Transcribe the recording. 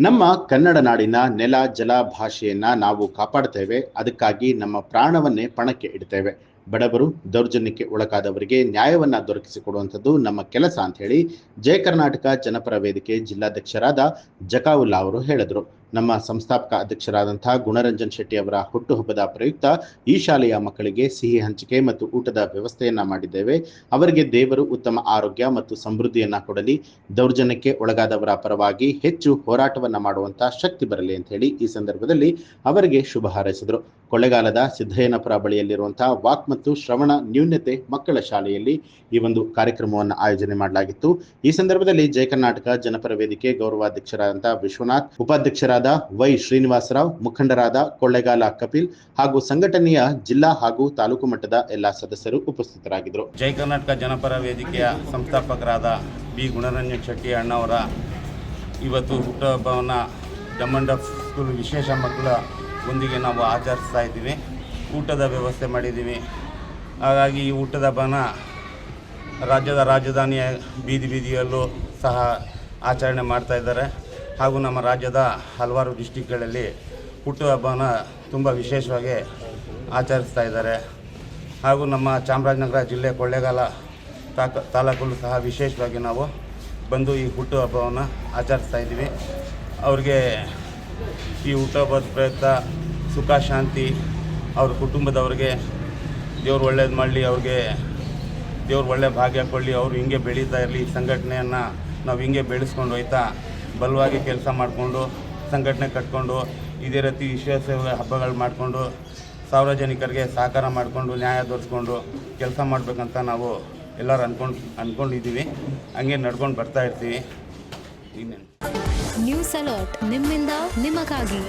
ನಮ್ಮ ಕನ್ನಡ ನಾಡಿನ ನೆಲ ಜಲ ಭಾಷೆಯನ್ನ ನಾವು ಕಾಪಾಡ್ತೇವೆ. ಅದಕ್ಕಾಗಿ ನಮ್ಮ ಪ್ರಾಣವನ್ನೇ ಪಣಕ್ಕೆ ಇಡ್ತೇವೆ. ಬಡವರು ದೌರ್ಜನ್ಯಕ್ಕೆ ಒಳಗಾದವರಿಗೆ ನ್ಯಾಯವನ್ನ ದೊರಕಿಸಿಕೊಡುವಂಥದ್ದು ನಮ್ಮ ಕೆಲಸ ಅಂತ ಹೇಳಿ ಜಯ ಕರ್ನಾಟಕ ಜನಪರ ವೇದಿಕೆ ಜಿಲ್ಲಾಧ್ಯಕ್ಷರಾದ ಜಕಾವುಲ್ಲಾ ಅವರು ಹೇಳಿದರು. ನಮ್ಮ ಸಂಸ್ಥಾಪಕ ಅಧ್ಯಕ್ಷರಾದಂತಹ ಗುಣರಂಜನ್ ಶೆಟ್ಟಿ ಅವರ ಹುಟ್ಟುಹಬ್ಬದ ಪ್ರಯುಕ್ತ ಈ ಶಾಲೆಯ ಮಕ್ಕಳಿಗೆ ಸಿಹಿ ಹಂಚಿಕೆ ಮತ್ತು ಊಟದ ವ್ಯವಸ್ಥೆಯನ್ನ ಮಾಡಿದ್ದೇವೆ. ಅವರಿಗೆ ದೇವರು ಉತ್ತಮ ಆರೋಗ್ಯ ಮತ್ತು ಸಮೃದ್ಧಿಯನ್ನ ಕೊಡಲಿ, ದೌರ್ಜನ್ಯಕ್ಕೆ ಒಳಗಾದವರ ಪರವಾಗಿ ಹೆಚ್ಚು ಹೋರಾಟವನ್ನ ಮಾಡುವಂತ ಶಕ್ತಿ ಬರಲಿ ಅಂತ ಹೇಳಿ ಈ ಸಂದರ್ಭದಲ್ಲಿ ಅವರಿಗೆ ಶುಭ ಹಾರೈಸಿದರು. ಕೊಳ್ಳೇಗಾಲದ ಸಿದ್ದಯ್ಯನಪುರ ಬಳಿಯಲ್ಲಿರುವಂತಹ ವಾಕ್ ಮತ್ತು ಶ್ರವಣ ನ್ಯೂನ್ಯತೆ ಮಕ್ಕಳ ಶಾಲೆಯಲ್ಲಿ ಈ ಒಂದು ಕಾರ್ಯಕ್ರಮವನ್ನು ಆಯೋಜನೆ ಮಾಡಲಾಗಿತ್ತು. ಈ ಸಂದರ್ಭದಲ್ಲಿ ಜಯ ಕರ್ನಾಟಕ ಜನಪರ ವೇದಿಕೆ ಗೌರವಾಧ್ಯಕ್ಷರಾದಂತಹ ವಿಶ್ವನಾಥ್, ಉಪಾಧ್ಯಕ್ಷರಾದ ವೈ ಶ್ರೀನಿವಾಸರಾವ್, ಮುಖಂಡರಾದ ಕೊಳ್ಳೇಗಾಲ ಕಪಿಲ್ ಹಾಗೂ ಸಂಘಟನೆಯ ಜಿಲ್ಲಾ ಹಾಗೂ ತಾಲೂಕು ಮಟ್ಟದ ಎಲ್ಲಾ ಸದಸ್ಯರು ಉಪಸ್ಥಿತರಾಗಿದ್ದರು. ಜಯ ಕರ್ನಾಟಕ ಜನಪರ ವೇದಿಕೆಯ ಸಂಸ್ಥಾಪಕರಾದ ಬಿ ಗುಣರಂಜನ್ ಶೆಟ್ಟಿ ಅಣ್ಣವರ ಇವತ್ತು ಹುಟ್ಟುಹಬ್ಬವನ್ನು ಡಮಂಡ್ ಆಫ್ ಸ್ಕೂಲ್ ವಿಶೇಷ ಮಕ್ಕಳ ಒಂದಿಗೆ ನಾವು ಆಚರಿಸ್ತಾ ಇದ್ದೀವಿ. ಊಟದ ವ್ಯವಸ್ಥೆ ಮಾಡಿದ್ದೀವಿ. ಹಾಗಾಗಿ ಈ ಊಟದ ಹಬ್ಬನ ರಾಜ್ಯದ ರಾಜಧಾನಿಯ ಬೀದಿಯಲ್ಲೂ ಸಹ ಆಚರಣೆ ಮಾಡ್ತಾ ಇದ್ದಾರೆ. ಹಾಗೂ ನಮ್ಮ ರಾಜ್ಯದ ಹಲವಾರು ಡಿಸ್ಟಿಕ್ಗಳಲ್ಲಿ ಹುಟ್ಟುಹಬ್ಬನ ತುಂಬ ವಿಶೇಷವಾಗಿ ಆಚರಿಸ್ತಾ ಇದ್ದಾರೆ. ಹಾಗೂ ನಮ್ಮ ಚಾಮರಾಜನಗರ ಜಿಲ್ಲೆ ಕೊಳ್ಳೇಗಾಲ ತಾಲೂಕಲ್ಲೂ ಸಹ ವಿಶೇಷವಾಗಿ ನಾವು ಬಂದು ಈ ಹುಟ್ಟುಹಬ್ಬವನ್ನು ಆಚರಿಸ್ತಾ ಇದ್ದೀವಿ. ಅವ್ರಿಗೆ ಈ ಹುಟ್ಟುಹಬ್ಬದ ಪ್ರಯುಕ್ತ ಸುಖ ಶಾಂತಿ ಅವ್ರ ಕುಟುಂಬದವ್ರಿಗೆ ದೇವ್ರು ಒಳ್ಳೇದು ಮಾಡಲಿ, ಅವ್ರಿಗೆ ದೇವ್ರು ಒಳ್ಳೆ ಭಾಗ್ಯ ಕೊಡಲಿ, ಅವರು ಹಿಂಗೆ ಬೆಳೀತಾ ಇರಲಿ. ಸಂಘಟನೆಯನ್ನು ನಾವು ಹಿಂಗೆ ಬೆಳೆಸ್ಕೊಂಡು ಹೋಯ್ತಾ ಬಲವಾಗಿ ಕೆಲಸ ಮಾಡಿಕೊಂಡು ಸಂಘಟನೆ ಕಟ್ಕೊಂಡು ಇದೇ ರೀತಿ ವಿಶೇಷ ಹಬ್ಬಗಳು ಮಾಡಿಕೊಂಡು ಸಾರ್ವಜನಿಕರಿಗೆ ಸಹಕಾರ ಮಾಡಿಕೊಂಡು ನ್ಯಾಯ ದೊರಕಿಸ್ಕೊಂಡು ಕೆಲಸ ಮಾಡಬೇಕಂತ ನಾವು ಎಲ್ಲರೂ ಅಂದ್ಕೊಂಡಿದ್ದೀವಿ. ಹಂಗೆ ನಡ್ಕೊಂಡು ಬರ್ತಾ ಇರ್ತೀವಿ. ನ್ಯೂಸ್ ಅಲರ್ಟ್ ನಿಮ್ಮಿಂದ ನಿಮಗಾಗಿ.